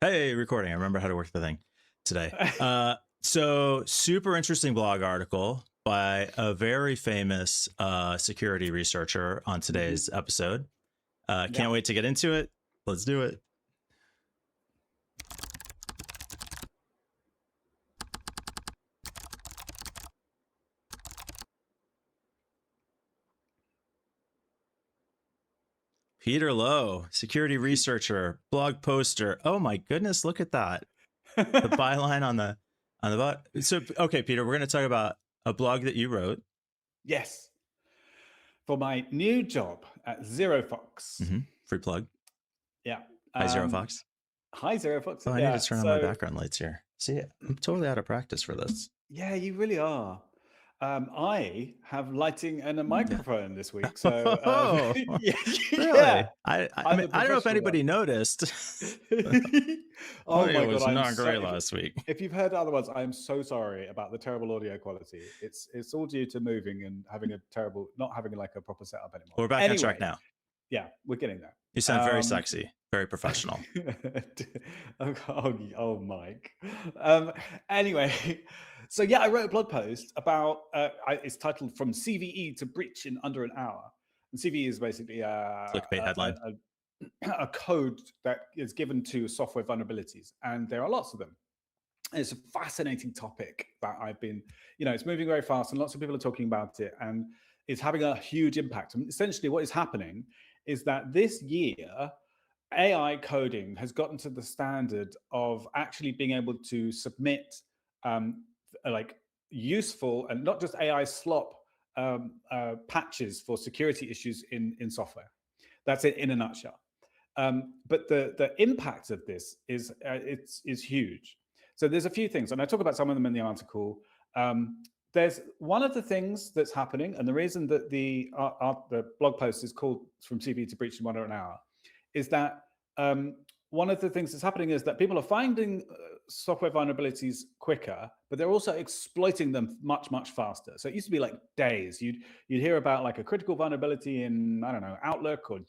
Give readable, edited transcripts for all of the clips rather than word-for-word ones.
Hey, recording. I remember how to work the thing today. So super interesting blog article by a very famous security researcher on today's episode. Yeah. Can't wait to get into it. Let's do it. Peter Lowe, security researcher, blog poster. Oh my goodness, look at that. The byline on the bot. So okay, Peter, we're going to talk about a blog that you wrote. Yes. For my new job at ZeroFox. Free plug. Yeah. Hi, ZeroFox. Hi, ZeroFox. Oh, I need to turn on my background lights here. See, I'm totally out of practice for this. Yeah, you really are. I have lighting and a microphone this week, so yeah, really? I don't know if anybody noticed. Oh my god, was not great last week. If you've heard other ones, I'm so sorry about the terrible audio quality. It's all due to moving and having not having like a proper setup anymore. We're back on track now. Yeah, we're getting there. You sound very sexy, very professional. oh, Mike. Anyway, so yeah, I wrote a blog post about, it's titled From CVE to Breach in Under an Hour. And CVE is basically clickbait headline. A code that is given to software vulnerabilities. And there are lots of them. And it's a fascinating topic that I've been, it's moving very fast and lots of people are talking about it. And it's having a huge impact. And essentially what is happening is that this year, AI coding has gotten to the standard of actually being able to submit like useful and not just AI slop patches for security issues in software. That's it in a nutshell. But the impact of this is huge. So there's a few things, and I talk about some of them in the article. There's one of the things that's happening, and the reason that the blog post is called From CVE to Breach in Under an Hour is that one of the things that's happening is that people are finding software vulnerabilities quicker, but they're also exploiting them much, much faster. So it used to be like days. You'd hear about like a critical vulnerability in, I don't know, Outlook or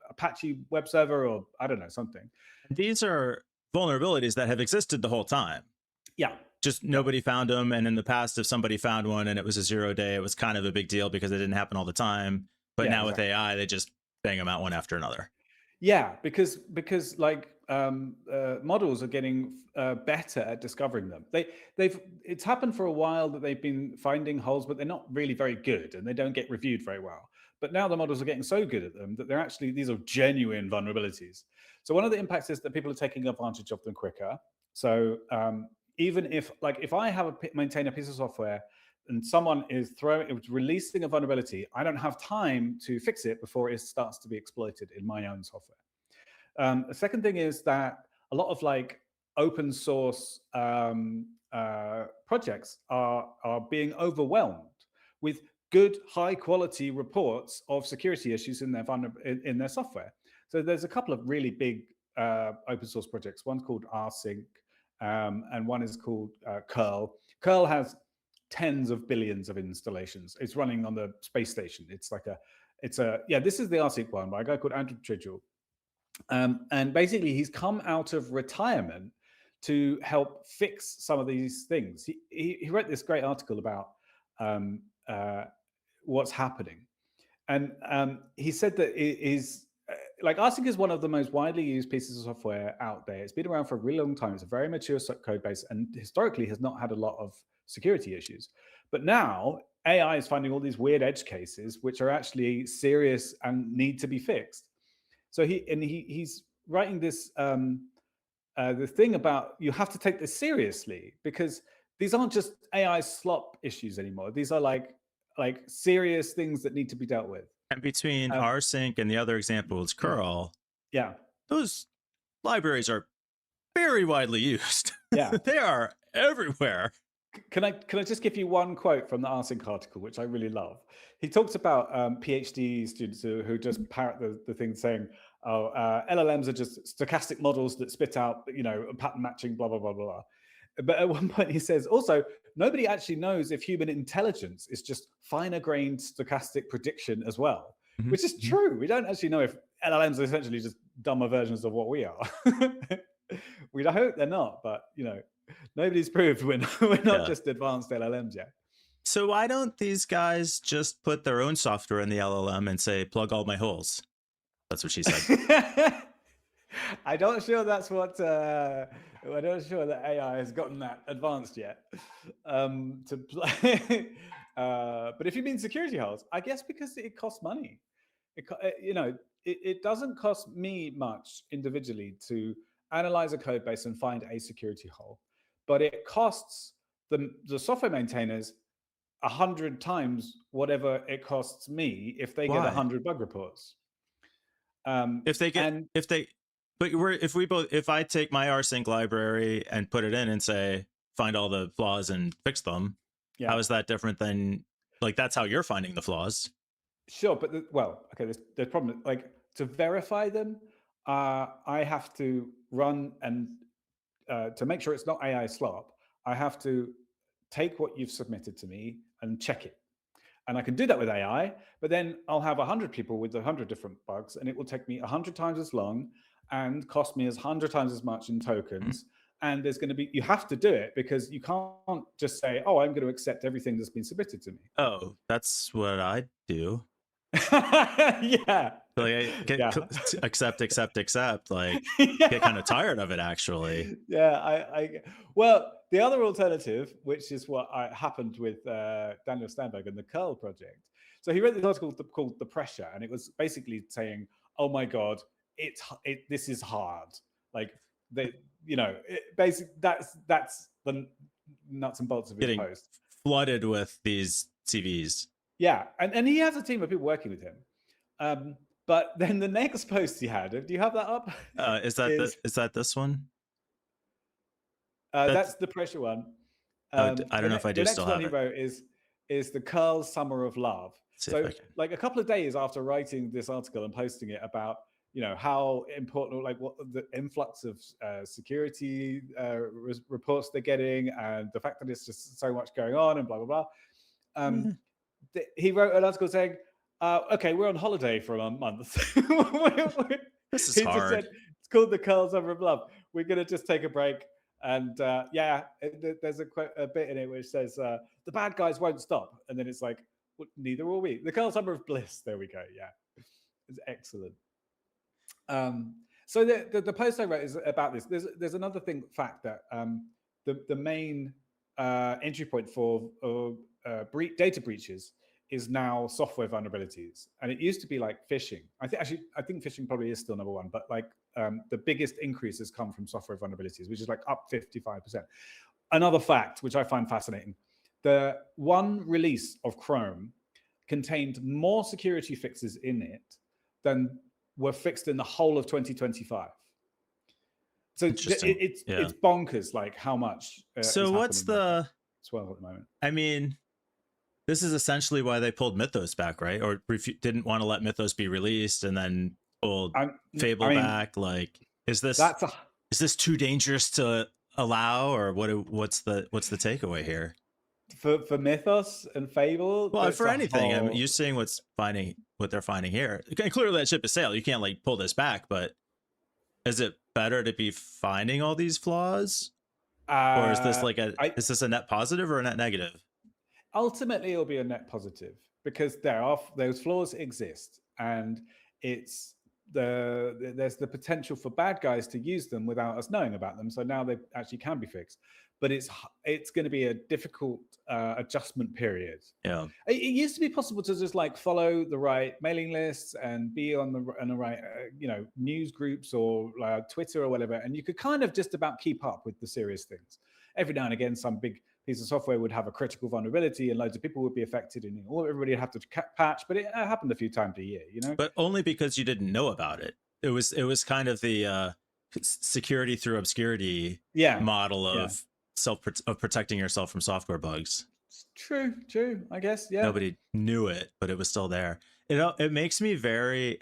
Apache web server or I don't know, something. These are vulnerabilities that have existed the whole time. Yeah. Just nobody found them. And in the past, if somebody found one and it was a 0 day, it was kind of a big deal because it didn't happen all the time. But now with AI, they just bang them out one after another. Yeah, because like models are getting better at discovering them. It's happened for a while that they've been finding holes, but they're not really very good and they don't get reviewed very well. But now the models are getting so good at them that these are genuine vulnerabilities. So one of the impacts is that people are taking advantage of them quicker. So even if I maintain a piece of software and someone is releasing a vulnerability, I don't have time to fix it before it starts to be exploited in my own software. The second thing is that a lot of like open source projects are being overwhelmed with good, high quality reports of security issues in their software. So there's a couple of really big open source projects. One's called rsync, and one is called curl. Curl has tens of billions of installations. It's running on the space station. This is the rsync one by a guy called Andrew Tridgell. And basically he's come out of retirement to help fix some of these things. He wrote this great article about what's happening. And he said that rsync is one of the most widely used pieces of software out there. It's been around for a really long time. It's a very mature code base and historically has not had a lot of security issues. But now AI is finding all these weird edge cases, which are actually serious and need to be fixed. So he's writing this, the thing about you have to take this seriously because these aren't just AI slop issues anymore. These are like serious things that need to be dealt with. And between rsync and the other example is curl. Yeah. Those libraries are very widely used. Yeah. They are everywhere. Can I just give you one quote from the rsync article, which I really love? He talks about PhD students who just parrot the thing saying, LLMs are just stochastic models that spit out, pattern matching, blah, blah, blah, blah. But at one point he says, also, nobody actually knows if human intelligence is just finer grained stochastic prediction as well, which is true. We don't actually know if LLMs are essentially just dumber versions of what we are. We'd hope they're not, but nobody's proved we're not Yeah. just advanced LLMs yet. So why don't these guys just put their own software in the LLM and say, plug all my holes? That's what she said. I'm not sure that's what. I'm not sure that AI has gotten that advanced yet. To play, but if you mean security holes, I guess because it costs money. It doesn't cost me much individually to analyze a code base and find a security hole, but it costs the software maintainers 100 times whatever it costs me if they get Why? 100 bug reports. If they get, And if I take my rsync library and put it in and say, find all the flaws and fix them, yeah, how is that different than, like, that's how you're finding the flaws? sure, but okay. There's problem. Like to verify them, I have to run and to make sure it's not AI slop. I have to take what you've submitted to me and check it. And I can do that with AI, but then I'll have 100 people with 100 different bugs, and it will take me 100 times as long and cost me 100 times as much in tokens. And there's going to be, you have to do it because you can't just say, oh, I'm going to accept everything that's been submitted to me. Oh, that's what I do. Yeah. Like I get accept, like get kind of tired of it actually. Yeah, well, the other alternative, which is what happened with Daniel Steinberg and the Curl project. So he wrote this article called "The Pressure," and it was basically saying, "Oh my God, this is hard." Like basically that's the nuts and bolts of his Getting post. flooded with these CVs. Yeah, and he has a team of people working with him. But then the next post he had, do you have that up? Is that this one? That's the Pressure one. I don't know if I do the next still one have he it. wrote is the Curl Summer of Love. So like a couple of days after writing this article and posting it about how important, like what the influx of security reports they're getting and the fact that it's just so much going on and blah blah blah. He wrote an article saying, okay, we're on holiday for a month. This is he hard. Just said, it's called the Curl Summer of Love. We're going to just take a break. And there's a bit in it which says, the bad guys won't stop. And then it's like, well, neither will we. The Curl Summer of Bliss. There we go. Yeah. It's excellent. So the post I wrote is about this. There's another fact that the main entry point for data breaches is now software vulnerabilities, and it used to be like phishing. I think phishing probably is still number one, but like the biggest increases come from software vulnerabilities, which is like up 55%. Another fact which I find fascinating: the one release of Chrome contained more security fixes in it than were fixed in the whole of 2025. So it's bonkers, like how much. So what's the swell at the moment? I mean, this is essentially why they pulled Mythos back, right? Or didn't want to let Mythos be released and then pulled Fable back. Like, is this too dangerous to allow, or what's the takeaway here? For Mythos and Fable? Well, for anything, I mean, you're seeing what they're finding here. Clearly, that ship is sailed. You can't like pull this back, but is it better to be finding all these flaws, or is this like is this a net positive or a net negative? Ultimately, it'll be a net positive because those flaws exist, and there's the potential for bad guys to use them without us knowing about them. So now they actually can be fixed, but it's going to be a difficult adjustment period. Yeah, it used to be possible to just like follow the right mailing lists and be on the right news groups or Twitter or whatever, and you could kind of just about keep up with the serious things. Every now and again, some big piece of software would have a critical vulnerability and loads of people would be affected, and everybody would have to patch. But it happened a few times a year, But only because you didn't know about it. It was kind of the security through obscurity model of protecting yourself from software bugs. True. I guess, yeah. Nobody knew it, but it was still there. It makes me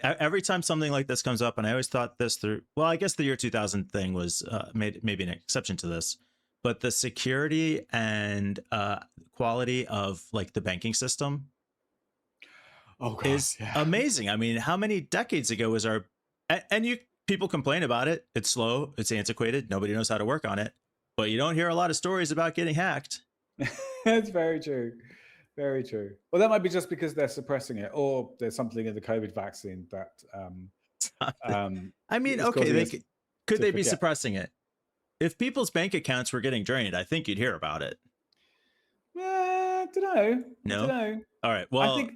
every time something like this comes up, and I always thought this through. Well, I guess the year 2000 thing was maybe an exception to this, but the security and quality of like the banking system is amazing. I mean, how many decades ago was and people complain about it. It's slow. It's antiquated. Nobody knows how to work on it. But you don't hear a lot of stories about getting hacked. That's very true. Very true. Well, that might be just because they're suppressing it, or there's something in the COVID vaccine that I mean, is okay, causing us could to they be forget. suppressing it? If people's bank accounts were getting drained, I think you'd hear about it. I don't know. I No? don't know. All right. I Well, think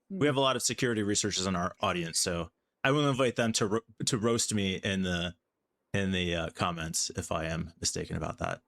we have a lot of security researchers in our audience, so I will invite them to roast me in the comments if I am mistaken about that.